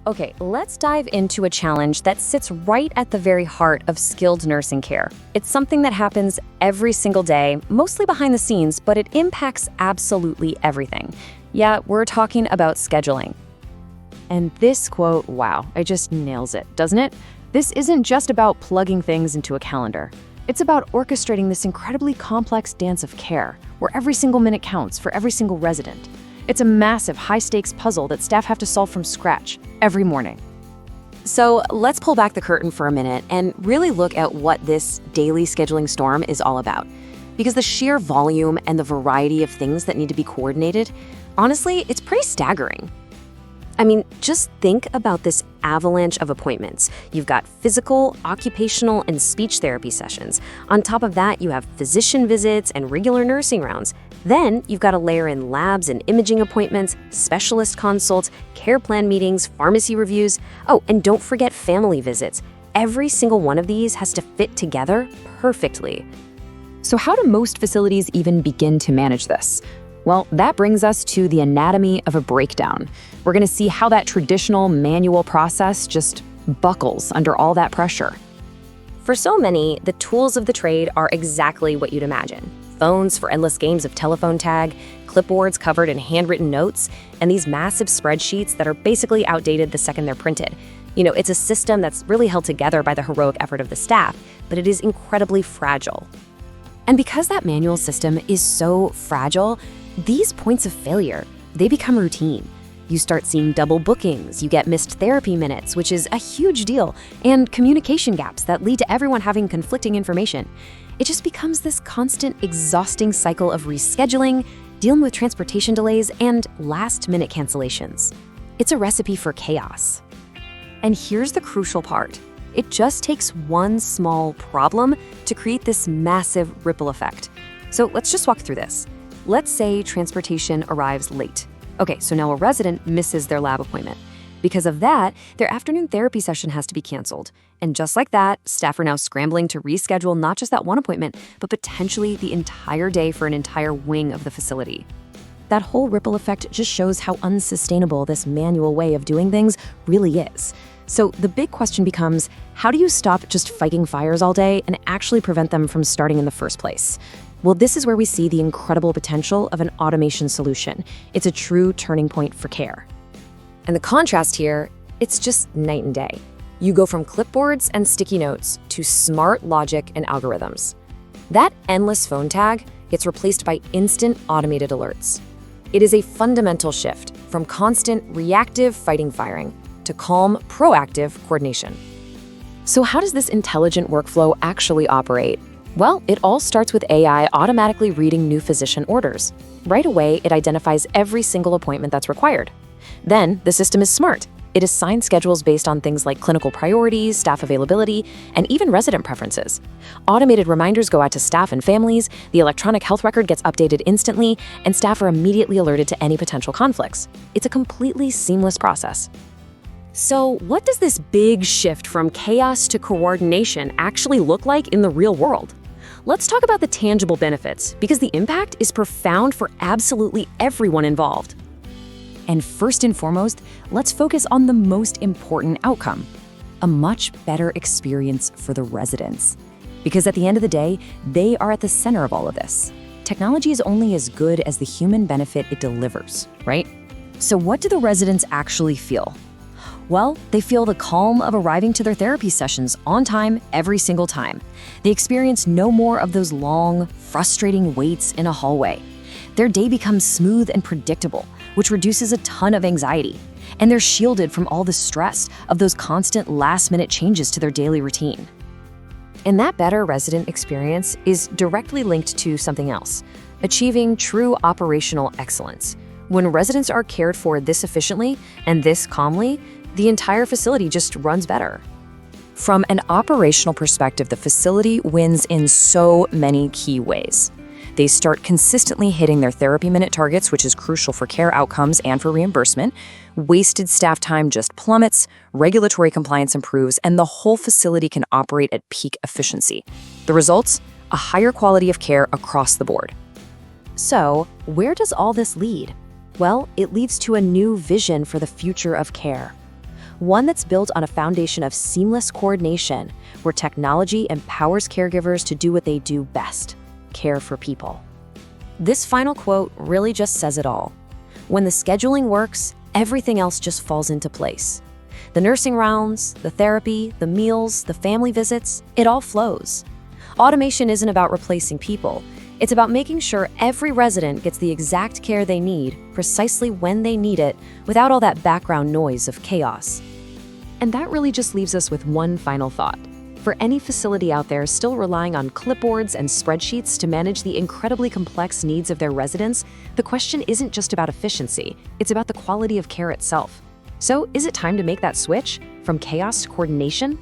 Okay, let's dive into a challenge that sits right at the very heart of skilled nursing care. It's something that happens every single day, mostly behind the scenes, but it impacts absolutely everything. Yeah, we're talking about scheduling. And this quote, wow, it just nails it, doesn't it? This isn't just about plugging things into a calendar. It's about orchestrating this incredibly complex dance of care, where every single minute counts for every single resident. It's a massive, high-stakes puzzle that staff have to solve from scratch every morning. So let's pull back the curtain for a minute and really look at what this daily scheduling storm is all about. Because the sheer volume and the variety of things that need to be coordinated, honestly, it's pretty staggering. I mean, just think about this avalanche of appointments. You've got physical, occupational, and speech therapy sessions. On top of that, you have physician visits and regular nursing rounds. Then you've got to layer in labs and imaging appointments, specialist consults, care plan meetings, pharmacy reviews. Oh, and don't forget family visits. Every single one of these has to fit together perfectly. So how do most facilities even begin to manage this? Well, that brings us to the anatomy of a breakdown. We're going to see how that traditional manual process just buckles under all that pressure. For so many, the tools of the trade are exactly what you'd imagine. Phones for endless games of telephone tag, clipboards covered in handwritten notes, and these massive spreadsheets that are basically outdated the second they're printed. You know, it's a system that's really held together by the heroic effort of the staff, but it is incredibly fragile. And because that manual system is so fragile, these points of failure, they become routine. You start seeing double bookings, you get missed therapy minutes, which is a huge deal, and communication gaps that lead to everyone having conflicting information. It just becomes this constant, exhausting cycle of rescheduling, dealing with transportation delays, and last-minute cancellations. It's a recipe for chaos. And here's the crucial part. It just takes one small problem to create this massive ripple effect. So let's just walk through this. Let's say transportation arrives late. Okay, so now a resident misses their lab appointment. Because of that, their afternoon therapy session has to be canceled. And just like that, staff are now scrambling to reschedule not just that one appointment, but potentially the entire day for an entire wing of the facility. That whole ripple effect just shows how unsustainable this manual way of doing things really is. So the big question becomes, how do you stop just fighting fires all day and actually prevent them from starting in the first place? Well, this is where we see the incredible potential of an automation solution. It's a true turning point for care. And the contrast here, it's just night and day. You go from clipboards and sticky notes to smart logic and algorithms. That endless phone tag gets replaced by instant automated alerts. It is a fundamental shift from constant reactive fighting-firing to calm, proactive coordination. So how does this intelligent workflow actually operate? Well, it all starts with AI automatically reading new physician orders. Right away, it identifies every single appointment that's required. Then, the system is smart. It assigns schedules based on things like clinical priorities, staff availability, and even resident preferences. Automated reminders go out to staff and families, the electronic health record gets updated instantly, and staff are immediately alerted to any potential conflicts. It's a completely seamless process. So, what does this big shift from chaos to coordination actually look like in the real world? Let's talk about the tangible benefits, because the impact is profound for absolutely everyone involved. And first and foremost, let's focus on the most important outcome: a much better experience for the residents. Because at the end of the day, they are at the center of all of this. Technology is only as good as the human benefit it delivers, right? So what do the residents actually feel? Well, they feel the calm of arriving to their therapy sessions on time every single time. They experience no more of those long, frustrating waits in a hallway. Their day becomes smooth and predictable, which reduces a ton of anxiety. And they're shielded from all the stress of those constant last-minute changes to their daily routine. And that better resident experience is directly linked to something else: achieving true operational excellence. When residents are cared for this efficiently and this calmly, the entire facility just runs better. From an operational perspective, the facility wins in so many key ways. They start consistently hitting their therapy minute targets, which is crucial for care outcomes and for reimbursement. Wasted staff time just plummets, regulatory compliance improves, and the whole facility can operate at peak efficiency. The results? A higher quality of care across the board. So, where does all this lead? Well, it leads to a new vision for the future of care. one that's built on a foundation of seamless coordination, where technology empowers caregivers to do what they do best: care for people. This final quote really just says it all. When the scheduling works, everything else just falls into place. The nursing rounds, the therapy, the meals, the family visits, it all flows. Automation isn't about replacing people. It's about making sure every resident gets the exact care they need, precisely when they need it, without all that background noise of chaos. And that really just leaves us with one final thought. For any facility out there still relying on clipboards and spreadsheets to manage the incredibly complex needs of their residents, the question isn't just about efficiency, it's about the quality of care itself. So, is it time to make that switch from chaos to coordination?